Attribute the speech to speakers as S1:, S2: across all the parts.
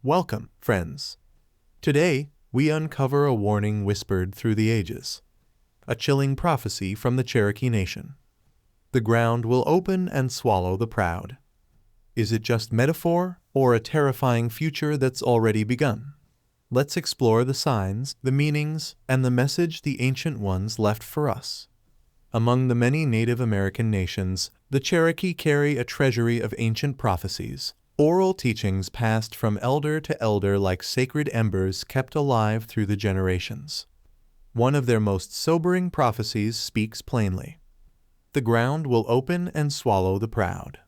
S1: Welcome, friends. Today, we uncover a warning whispered through the ages, a chilling prophecy from the Cherokee Nation. The ground will open and swallow the proud. Is it just metaphor or a terrifying future that's already begun? Let's explore the signs, the meanings, and the message the ancient ones left for us. Among the many Native American nations, the Cherokee carry a treasury of ancient prophecies, oral teachings passed from elder to elder like sacred embers kept alive through the generations. One of their most sobering prophecies speaks plainly. The ground will open and swallow the proud.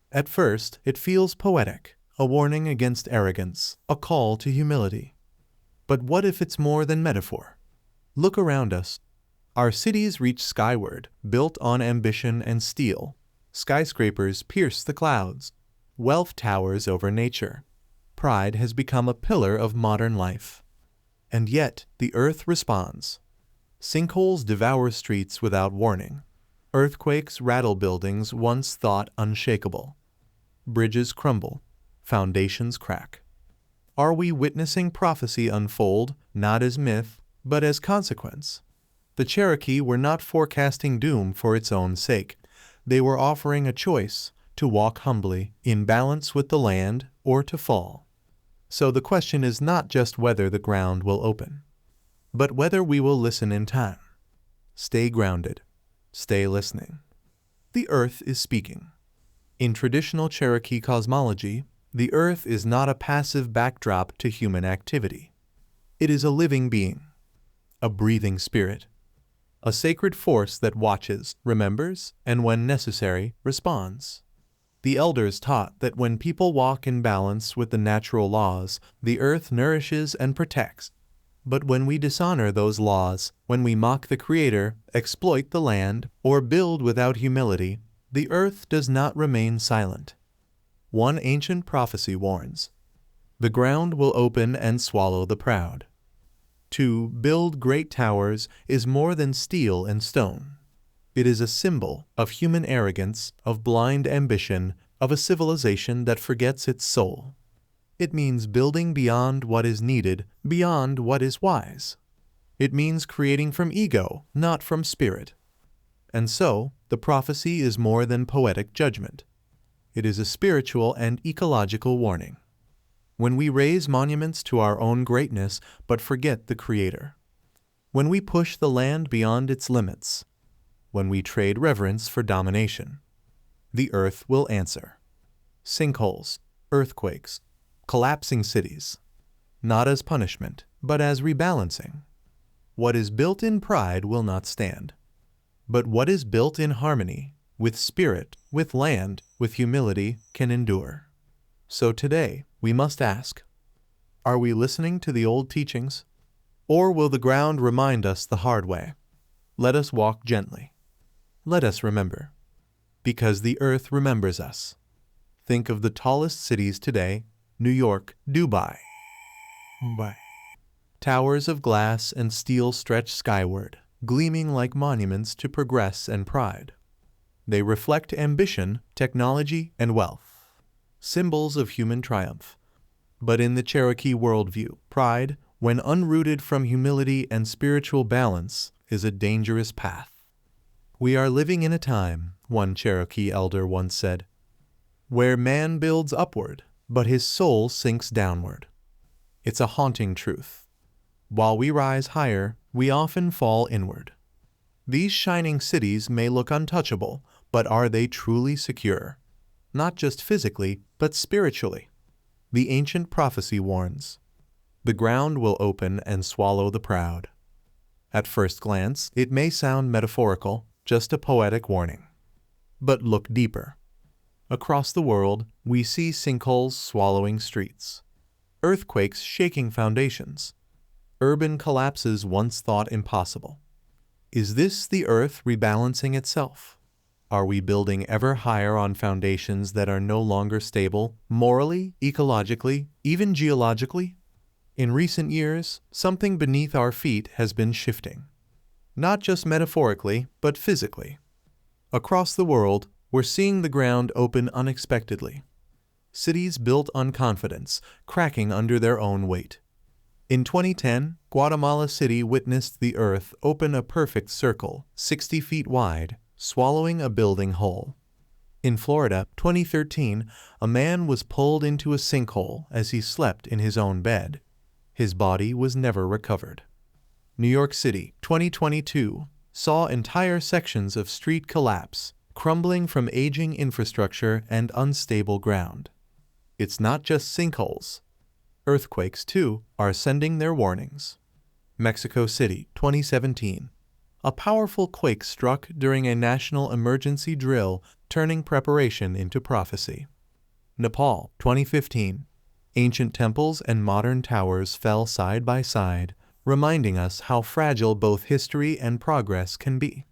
S1: At first, it feels poetic, a warning against arrogance, a call to humility. But what if it's more than metaphor? Look around us. Our cities reach skyward, built on ambition and steel. Skyscrapers pierce the clouds. Wealth towers over nature. Pride has become a pillar of modern life. And yet, the earth responds. Sinkholes devour streets without warning. Earthquakes rattle buildings once thought unshakable. Bridges crumble. Foundations crack. Are we witnessing prophecy unfold, not as myth, but as consequence? The Cherokee were not forecasting doom for its own sake. They were offering a choice, to walk humbly, in balance with the land, or to fall. So the question is not just whether the ground will open, but whether we will listen in time. Stay grounded. Stay listening. The earth is speaking. In traditional Cherokee cosmology, the earth is not a passive backdrop to human activity. It is a living being, a breathing spirit, a sacred force that watches, remembers, and when necessary, responds. The elders taught that when people walk in balance with the natural laws, the earth nourishes and protects. But when we dishonor those laws, when we mock the Creator, exploit the land, or build without humility, the earth does not remain silent. One ancient prophecy warns, the ground will open and swallow the proud. To build great towers is more than steel and stone. It is a symbol of human arrogance, of blind ambition, of a civilization that forgets its soul. It means building beyond what is needed, beyond what is wise. It means creating from ego, not from spirit. And so, the prophecy is more than poetic judgment. It is a spiritual and ecological warning. When we raise monuments to our own greatness but forget the Creator, when we push the land beyond its limits, when we trade reverence for domination, the earth will answer. Sinkholes, earthquakes, collapsing cities, not as punishment, but as rebalancing. What is built in pride will not stand. But what is built in harmony, with spirit, with land, with humility, can endure. So today, we must ask, are we listening to the old teachings? Or will the ground remind us the hard way? Let us walk gently. Let us remember. Because the earth remembers us. Think of the tallest cities today, New York, Dubai. Towers of glass and steel stretch skyward, gleaming like monuments to progress and pride. They reflect ambition, technology, and wealth, symbols of human triumph. But in the Cherokee worldview, pride, when unrooted from humility and spiritual balance, is a dangerous path. We are living in a time, one Cherokee elder once said, where man builds upward, but his soul sinks downward. It's a haunting truth. While we rise higher, we often fall inward. These shining cities may look untouchable, but are they truly secure? Not just physically, but spiritually. The ancient prophecy warns, the ground will open and swallow the proud. At first glance, it may sound metaphorical, just a poetic warning. But look deeper. Across the world, we see sinkholes swallowing streets, earthquakes shaking foundations, urban collapses once thought impossible. Is this the earth rebalancing itself? Are we building ever higher on foundations that are no longer stable, morally, ecologically, even geologically? In recent years, something beneath our feet has been shifting. Not just metaphorically, but physically. Across the world, we're seeing the ground open unexpectedly. cities built on confidence, cracking under their own weight. In 2010, Guatemala City witnessed the earth open a perfect circle, 60 feet wide, swallowing a building whole. In Florida, 2013, a man was pulled into a sinkhole as he slept in his own bed. His body was never recovered. New York City, 2022, saw entire sections of street collapse, crumbling from aging infrastructure and unstable ground. It's not just sinkholes. Earthquakes, too, are sending their warnings. Mexico City, 2017. A powerful quake struck during a national emergency drill, turning preparation into prophecy. Nepal, 2015. Ancient temples and modern towers fell side by side, reminding us how fragile both history and progress can be.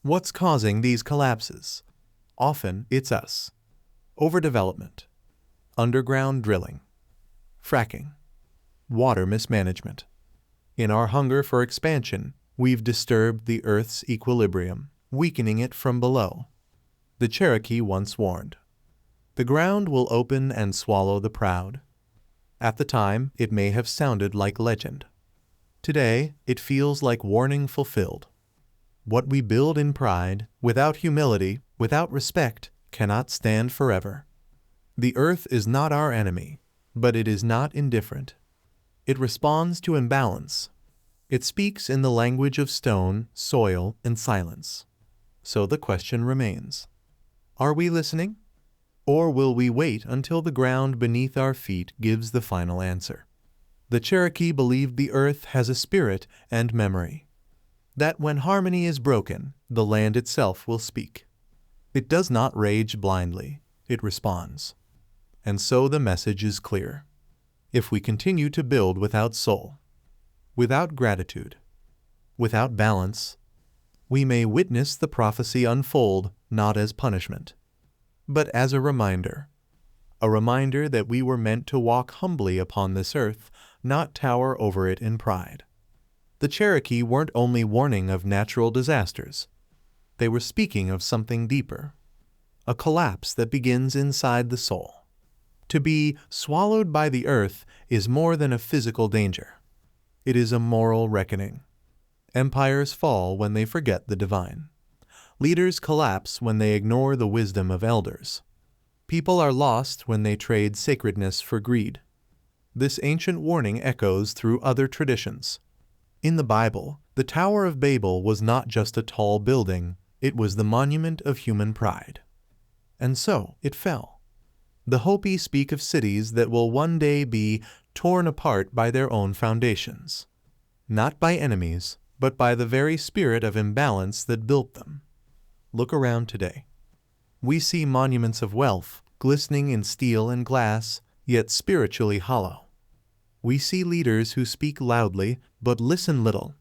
S1: What's causing these collapses? Often, it's us. Overdevelopment, underground drilling, fracking, water mismanagement. In our hunger for expansion, we've disturbed the Earth's equilibrium, weakening it from below. The Cherokee once warned, "The ground will open and swallow the proud." At the time, it may have sounded like legend. Today, it feels like warning fulfilled. What we build in pride, without humility, without respect, cannot stand forever. The Earth is not our enemy, but it is not indifferent. It responds to imbalance. It speaks in the language of stone, soil, and silence. So the question remains, are we listening? Or will we wait until the ground beneath our feet gives the final answer? The Cherokee believed the earth has a spirit and memory, that when harmony is broken, the land itself will speak. It does not rage blindly, it responds. And so the message is clear. If we continue to build without soul, without gratitude, without balance, we may witness the prophecy unfold not as punishment, but as a reminder that we were meant to walk humbly upon this earth, not tower over it in pride. The Cherokee weren't only warning of natural disasters. They were speaking of something deeper, a collapse that begins inside the soul. To be swallowed by the earth is more than a physical danger. It is a moral reckoning. Empires fall when they forget the divine. Leaders collapse when they ignore the wisdom of elders. People are lost when they trade sacredness for greed. This ancient warning echoes through other traditions. In the Bible, the Tower of Babel was not just a tall building, it was the monument of human pride. And so it fell. The Hopi speak of cities that will one day be torn apart by their own foundations, not by enemies, but by the very spirit of imbalance that built them. Look around today. We see monuments of wealth, glistening in steel and glass, yet spiritually hollow. We see leaders who speak loudly, but listen little.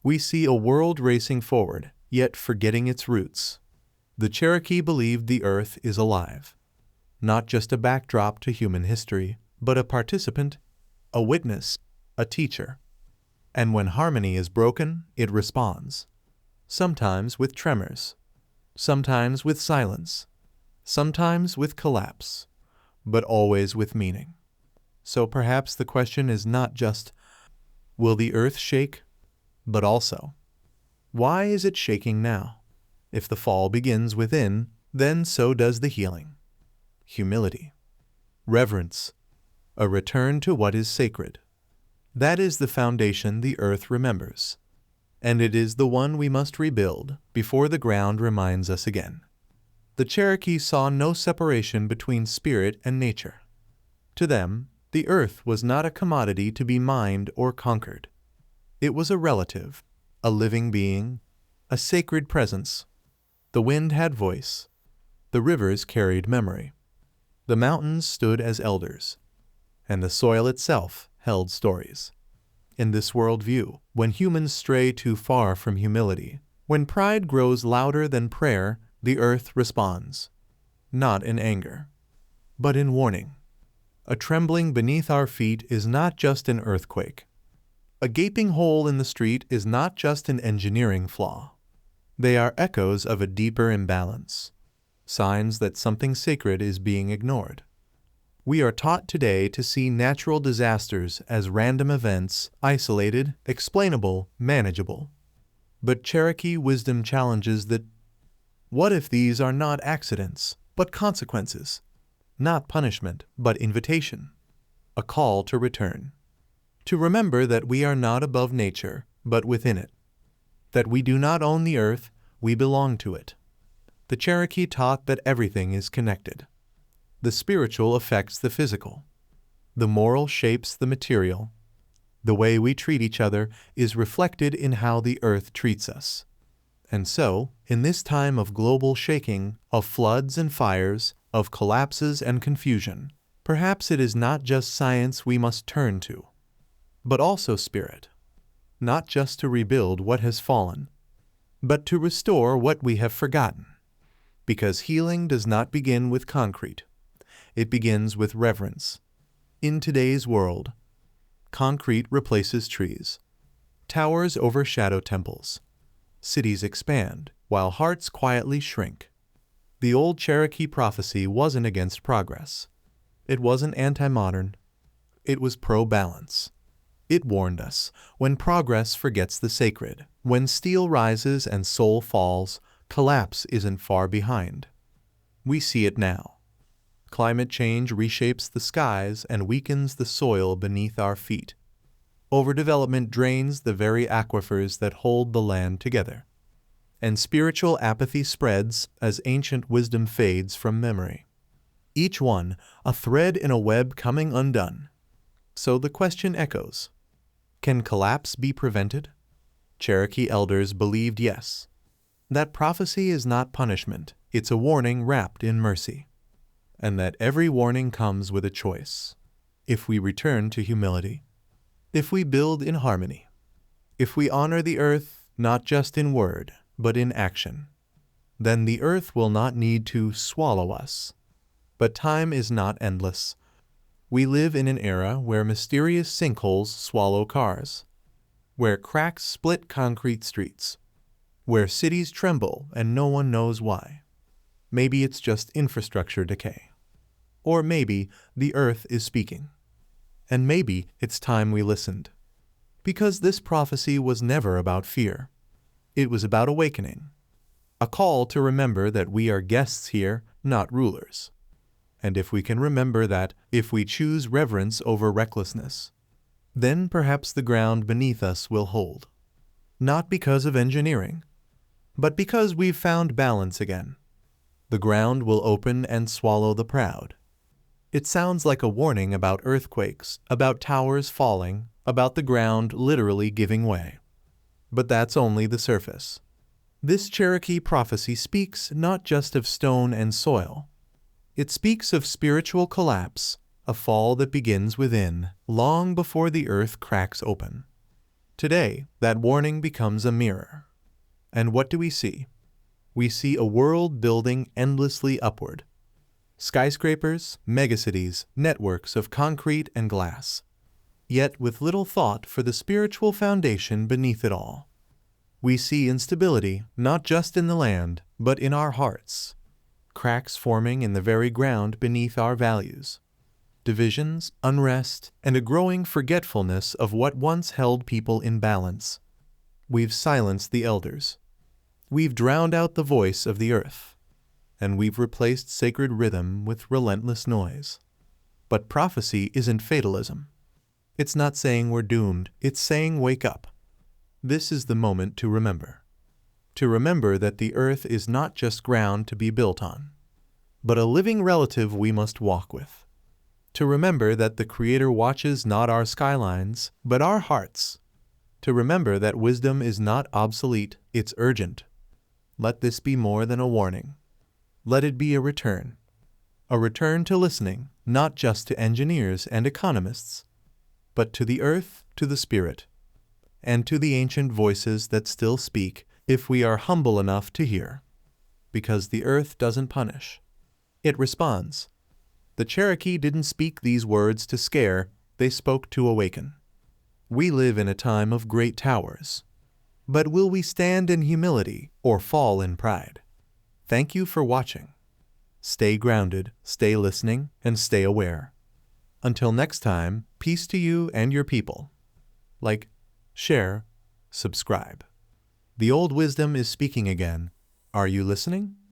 S1: We see a world racing forward, yet forgetting its roots. The Cherokee believed the earth is alive, not just a backdrop to human history, but a participant, a witness, a teacher. And when harmony is broken, it responds, sometimes with tremors, sometimes with silence, sometimes with collapse, but always with meaning. So perhaps the question is not just, will the earth shake? But also, why is it shaking now? If the fall begins within, then so does the healing. Humility, reverence, a return to what is sacred. That is the foundation the earth remembers, and it is the one we must rebuild before the ground reminds us again. The Cherokee saw no separation between spirit and nature. To them, the earth was not a commodity to be mined or conquered. It was a relative, a living being, a sacred presence. The wind had voice. The rivers carried memory. The mountains stood as elders, and the soil itself held stories. In this worldview, when humans stray too far from humility, when pride grows louder than prayer, the earth responds, not in anger, but in warning. A trembling beneath our feet is not just an earthquake. A gaping hole in the street is not just an engineering flaw. They are echoes of a deeper imbalance, signs that something sacred is being ignored. We are taught today to see natural disasters as random events, isolated, explainable, manageable. But Cherokee wisdom challenges that what if these are not accidents, but consequences? Not punishment, but invitation. A call to return. To remember that we are not above nature, but within it. That we do not own the earth, we belong to it. The Cherokee taught that everything is connected. The spiritual affects the physical. The moral shapes the material. The way we treat each other is reflected in how the earth treats us. And so, in this time of global shaking, of floods and fires, of collapses and confusion, perhaps it is not just science we must turn to, but also spirit. Not just to rebuild what has fallen, but to restore what we have forgotten. Because healing does not begin with concrete. It begins with reverence. In today's world, concrete replaces trees. Towers overshadow temples. Cities expand, while hearts quietly shrink. The old Cherokee prophecy wasn't against progress. It wasn't anti-modern. It was pro-balance. It warned us, when progress forgets the sacred, when steel rises and soul falls, collapse isn't far behind. We see it now. Climate change reshapes the skies and weakens the soil beneath our feet. Overdevelopment drains the very aquifers that hold the land together. And spiritual apathy spreads as ancient wisdom fades from memory. Each one, a thread in a web coming undone. So the question echoes, can collapse be prevented? Cherokee elders believed yes. That prophecy is not punishment, it's a warning wrapped in mercy. And that every warning comes with a choice. If we return to humility, if we build in harmony, if we honor the earth not just in word, but in action, then the earth will not need to swallow us. But time is not endless. We live in an era where mysterious sinkholes swallow cars, where cracks split concrete streets, where cities tremble and no one knows why. Maybe it's just infrastructure decay. Or maybe the earth is speaking. And maybe it's time we listened. Because this prophecy was never about fear. It was about awakening. A call to remember that we are guests here, not rulers. And if we can remember that, if we choose reverence over recklessness, then perhaps the ground beneath us will hold. Not because of engineering, but because we've found balance again. The ground will open and swallow the proud. It sounds like a warning about earthquakes, about towers falling, about the ground literally giving way. But that's only the surface. This Cherokee prophecy speaks not just of stone and soil. It speaks of spiritual collapse, a fall that begins within, long before the earth cracks open. Today, that warning becomes a mirror. And what do we see? We see a world building endlessly upward. Skyscrapers, megacities, networks of concrete and glass. Yet with little thought for the spiritual foundation beneath it all. We see instability not just in the land, but in our hearts. Cracks forming in the very ground beneath our values. Divisions, unrest, and a growing forgetfulness of what once held people in balance. We've silenced the elders. We've drowned out the voice of the earth. And we've replaced sacred rhythm with relentless noise. But prophecy isn't fatalism. It's not saying we're doomed, it's saying wake up. This is the moment to remember. To remember that the earth is not just ground to be built on, but a living relative we must walk with. To remember that the Creator watches not our skylines, but our hearts. To remember that wisdom is not obsolete, it's urgent. Let this be more than a warning. Let it be a return to listening, not just to engineers and economists, but to the earth, to the spirit, and to the ancient voices that still speak if we are humble enough to hear. Because the earth doesn't punish. It responds. The Cherokee didn't speak these words to scare, they spoke to awaken. We live in a time of great towers. But will we stand in humility or fall in pride? Thank you for watching. Stay grounded, stay listening, and stay aware. Until next time, peace to you and your people. Like, share, subscribe. The old wisdom is speaking again. Are you listening?